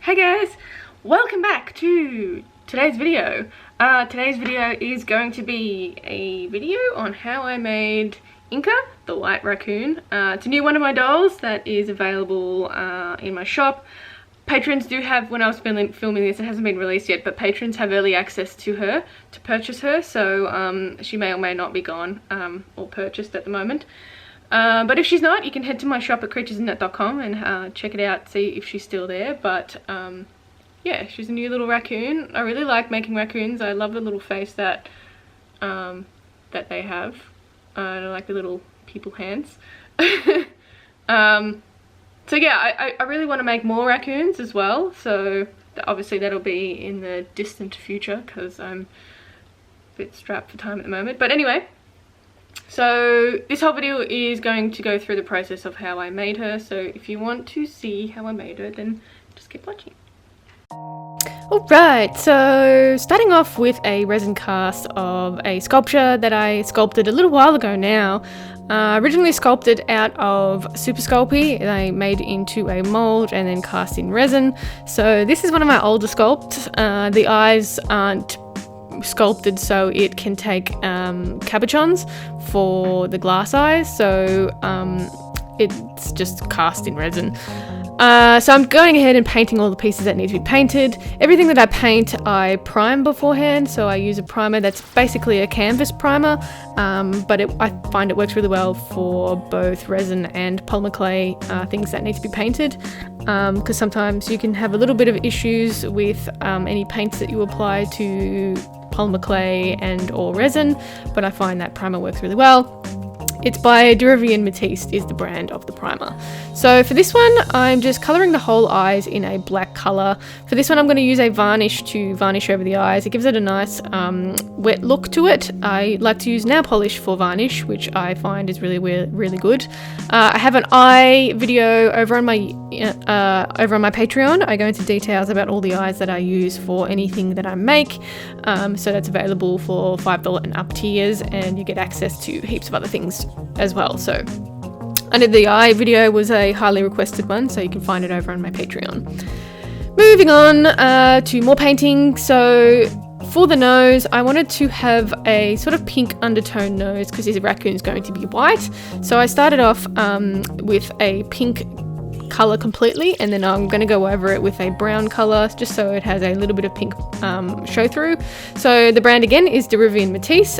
Hey guys, welcome back to today's video. Today's video is going to be a video on how I made Inka, the white raccoon. It's a new one of my dolls that is available in my shop. Patrons do have, when I was filming this, it hasn't been released yet, but patrons have early access to her, to purchase her, so she may or may not be gone or purchased at the moment. But if she's not, you can head to my shop at creaturesinnet.com and check it out, see if she's still there. But yeah, she's a new little raccoon. I really like making raccoons. I love the little face that that they have. And I like the little people hands. So yeah, I really want to make more raccoons as well. So obviously that'll be in the distant future because I'm a bit strapped for time at the moment. But anyway. So this whole video is going to go through the process of how I made her, so if you want to see how I made her, then just keep watching. Alright, so starting off with a resin cast of a sculpture that I sculpted a little while ago now. Originally sculpted out of Super Sculpey, and I made into a mold and then cast in resin. So this is one of my older sculpts. The eyes aren't sculpted so it can take cabochons for the glass eyes, so it's just cast in resin. So I'm going ahead and painting all the pieces that need to be painted. Everything that I paint I prime beforehand, so I use a primer that's basically a canvas primer, but I find it works really well for both resin and polymer clay things that need to be painted, because sometimes you can have a little bit of issues with any paints that you apply to polymer clay and or resin, but I find that primer works really well. It's by Matisse is the brand of the primer. So for this one, I'm just colouring the whole eyes in a black colour. For this one, I'm going to use a varnish to varnish over the eyes. It gives it a nice wet look to it. I like to use nail polish for varnish, which I find is really good. I have an eye video over on my Patreon. I go into details about all the eyes that I use for anything that I make. So that's available for $5 and up tiers, and you get access to heaps of other things as well. So under the eye video was a highly requested one, so you can find it over on my Patreon. Moving on to more painting. So for the nose, I wanted to have a sort of pink undertone nose because this raccoon is going to be white. So I started off with a pink color completely, and then I'm going to go over it with a brown color just so it has a little bit of pink show through. So the brand again is Matisse.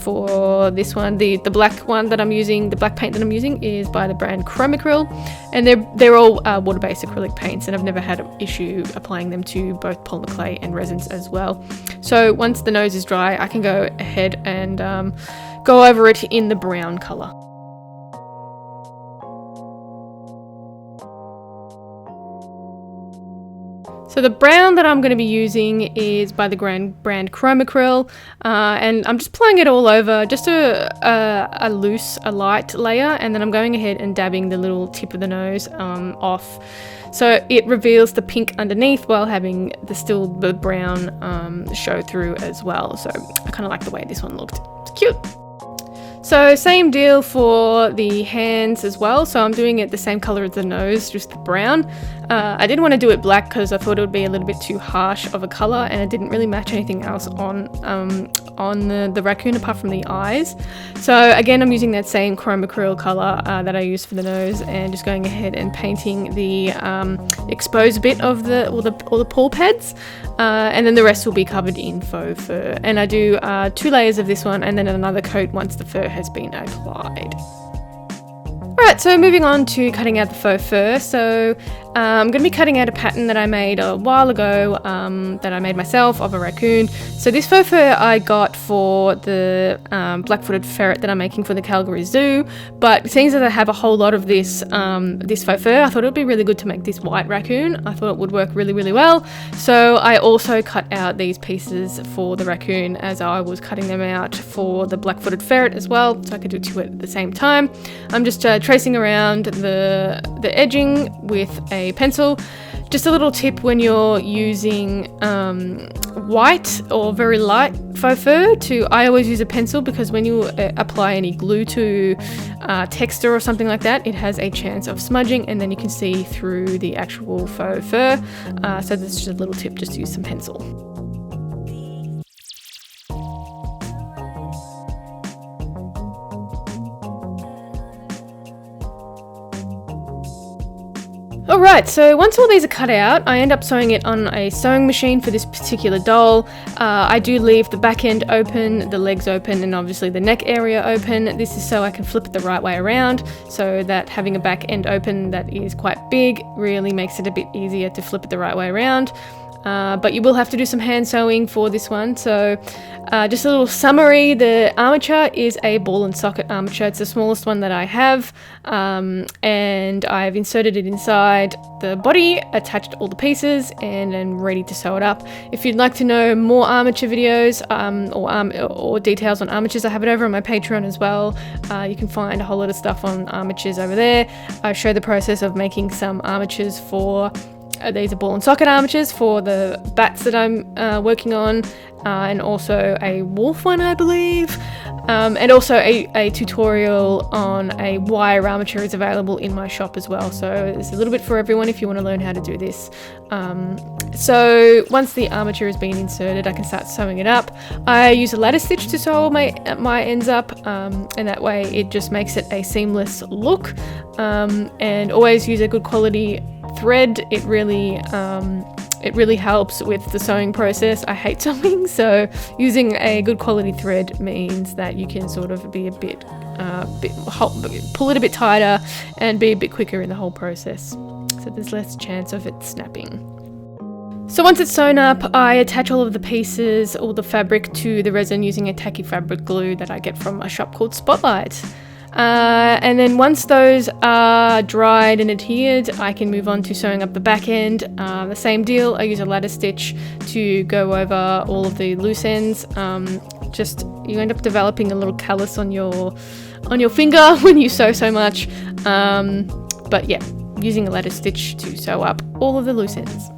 For this one, the black one that I'm using, the black paint that I'm using is by the brand Acryl, and they're all water-based acrylic paints, and I've never had an issue applying them to both polymer clay and resins as well. So once the nose is dry, I can go ahead and go over it in the brown color. So the brown that I'm going to be using is by the brand Acryl, and I'm just applying it all over, just a light layer, and then I'm going ahead and dabbing the little tip of the nose off, so it reveals the pink underneath while having the brown show through as well. So I kind of like the way this one looked. It's cute. So same deal for the hands as well. So I'm doing it the same color as the nose, just brown. I didn't want to do it black because I thought it would be a little bit too harsh of a color, and it didn't really match anything else on the raccoon apart from the eyes. So again, I'm using that same Acryl color that I used for the nose, and just going ahead and painting the exposed bit of all the paw pads, and then the rest will be covered in faux fur. And I do 2 layers of this one, and then another coat once the fur has been applied. Alright, so moving on to cutting out the faux fur. So I'm going to be cutting out a pattern that I made a while ago, that I made myself, of a raccoon. So this faux fur I got for the black-footed ferret that I'm making for the Calgary Zoo, but seeing as I have a whole lot of this faux fur, I thought it would be really good to make this white raccoon. I thought it would work really well. So I also cut out these pieces for the raccoon as I was cutting them out for the black-footed ferret as well, so I could do 2 at the same time. I'm just tracing around the edging with a pencil, Just a little tip when you're using white or very light faux fur, I always use a pencil, because when you apply any glue to texture or something like that, it has a chance of smudging, and then you can see through the actual faux fur. So this is just a little tip, just to use some pencil. Alright, so once all these are cut out, I end up sewing it on a sewing machine for this particular doll. I do leave the back end open, the legs open, and obviously the neck area open. This is so I can flip it the right way around, so that having a back end open that is quite big really makes it a bit easier to flip it the right way around. But you will have to do some hand sewing for this one. So just a little summary, the armature is a ball and socket armature. It's the smallest one that I have, and I've inserted it inside the body, attached all the pieces, and then ready to sew it up. If you'd like to know more armature videos or details on armatures, I have it over on my Patreon as well. You can find a whole lot of stuff on armatures over there. I show the process of making some armatures for these are ball and socket armatures for the bats that I'm working on, and also a wolf one, I believe, and also a tutorial on a wire armature is available in my shop as well. So there's a little bit for everyone if you want to learn how to do this. So once the armature has been inserted, I can start sewing it up. I use a ladder stitch to sew my ends up, and that way it just makes it a seamless look, and always use a good quality thread. It really helps with the sewing process. I hate sewing, so using a good quality thread means that you can sort of be pull it a bit tighter and be a bit quicker in the whole process, so there's less chance of it snapping. So once it's sewn up, I attach all of the pieces, all the fabric, to the resin using a tacky fabric glue that I get from a shop called Spotlight. And then once those are dried and adhered, I can move on to sewing up the back end. The same deal, I use a ladder stitch to go over all of the loose ends. Just you end up developing a little callus on your finger when you sew so much. But yeah, using a ladder stitch to sew up all of the loose ends.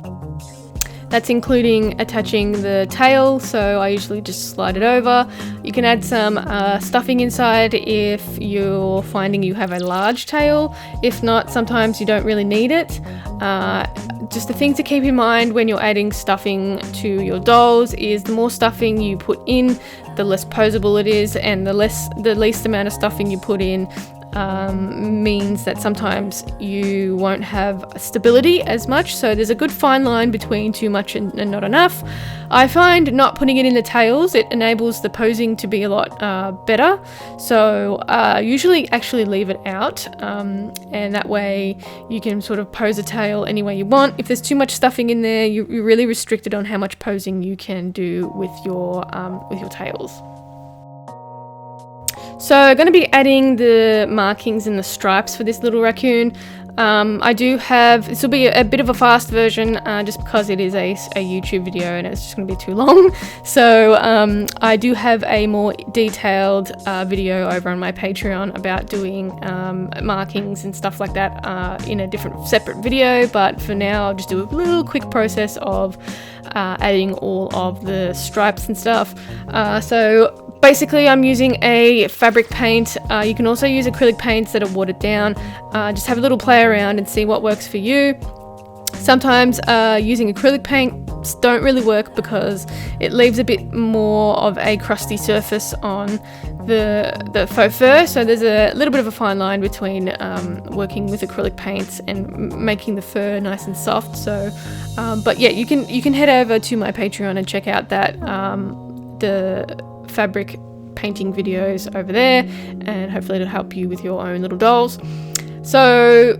That's including attaching the tail, so I usually just slide it over. You can add some stuffing inside if you're finding you have a large tail. If not, sometimes you don't really need it. Just a thing to keep in mind when you're adding stuffing to your dolls is the more stuffing you put in, the less posable it is, and the least amount of stuffing you put in means that sometimes you won't have stability as much. So there's a good fine line between too much and not enough. I find not putting it in the tails, it enables the posing to be a lot better. So usually actually leave it out, and that way you can sort of pose a tail any way you want. If there's too much stuffing in there, you're really restricted on how much posing you can do with your tails. So I'm going to be adding the markings and the stripes for this little raccoon. I do have, this will be a bit of a fast version just because it is a YouTube video and it's just going to be too long. So I do have a more detailed video over on my Patreon about doing markings and stuff like that in a different separate video. But for now, I'll just do a little quick process of adding all of the stripes and stuff. So basically, I'm using a fabric paint. You can also use acrylic paints that are watered down. Just have a little play around and see what works for you. Sometimes using acrylic paints don't really work because it leaves a bit more of a crusty surface on the faux fur. So there's a little bit of a fine line between working with acrylic paints and making the fur nice and soft. So, but yeah, you can head over to my Patreon and check out that the fabric painting videos over there, and hopefully it'll help you with your own little dolls. So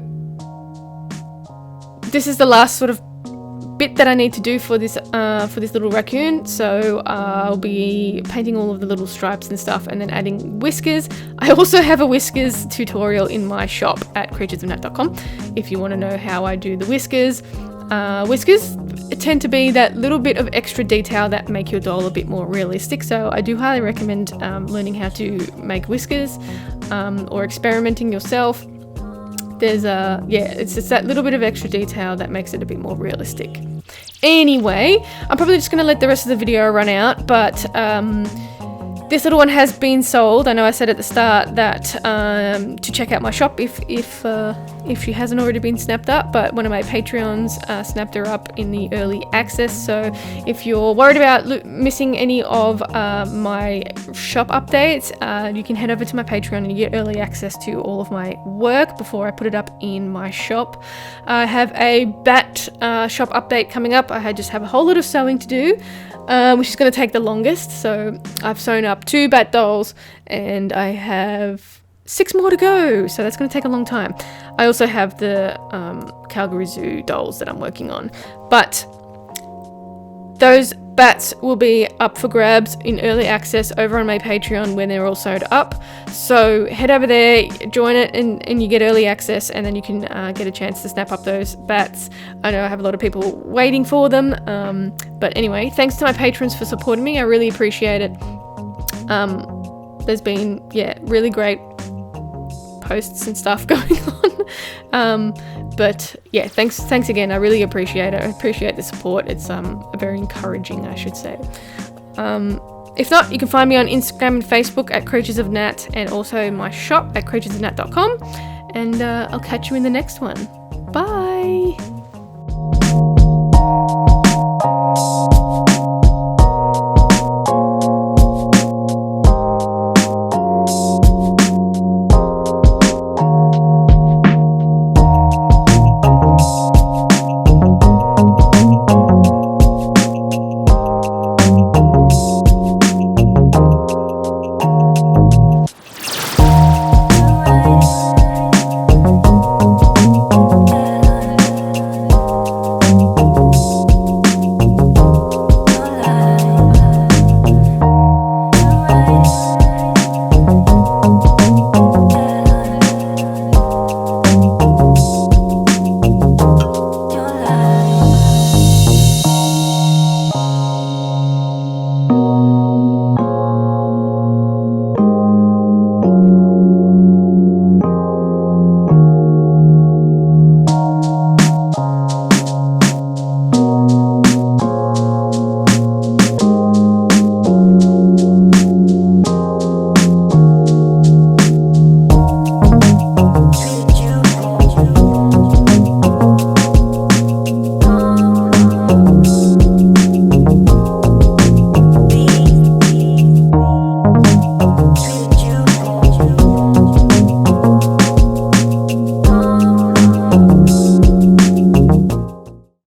this is the last sort of bit that I need to do for this little raccoon. So I'll be painting all of the little stripes and stuff and then adding whiskers. I also have a whiskers tutorial in my shop at creaturesofnat.com if you want to know how I do the whiskers. Whiskers tend to be that little bit of extra detail that make your doll a bit more realistic, so I do highly recommend learning how to make whiskers or experimenting yourself. there's it's just that little bit of extra detail that makes it a bit more realistic. Anyway, I'm probably just going to let the rest of the video run out, but this little one has been sold. I know I said at the start that to check out my shop if she hasn't already been snapped up, but one of my Patreons snapped her up in the early access. So if you're worried about missing any of my shop updates, you can head over to my Patreon and you get early access to all of my work before I put it up in my shop. I have a bat shop update coming up. I just have a whole lot of sewing to do, which is going to take the longest. So I've sewn up 2 bat dolls and I have 6 more to go, so that's going to take a long time. I also have the Calgary Zoo dolls that I'm working on, but those bats will be up for grabs in early access over on my Patreon when they're all sewed up. So head over there, join it, and you get early access, and then you can get a chance to snap up those bats. I know I have a lot of people waiting for them, but anyway, thanks to my patrons for supporting me. I really appreciate it. There's been really great posts and stuff going on, but yeah, thanks again. I really appreciate it. I appreciate the support. It's very encouraging, I should say. If not, you can find me on Instagram and Facebook at Creatures of Nat, and also my shop at creaturesofnat.com, and I'll catch you in the next one. Bye.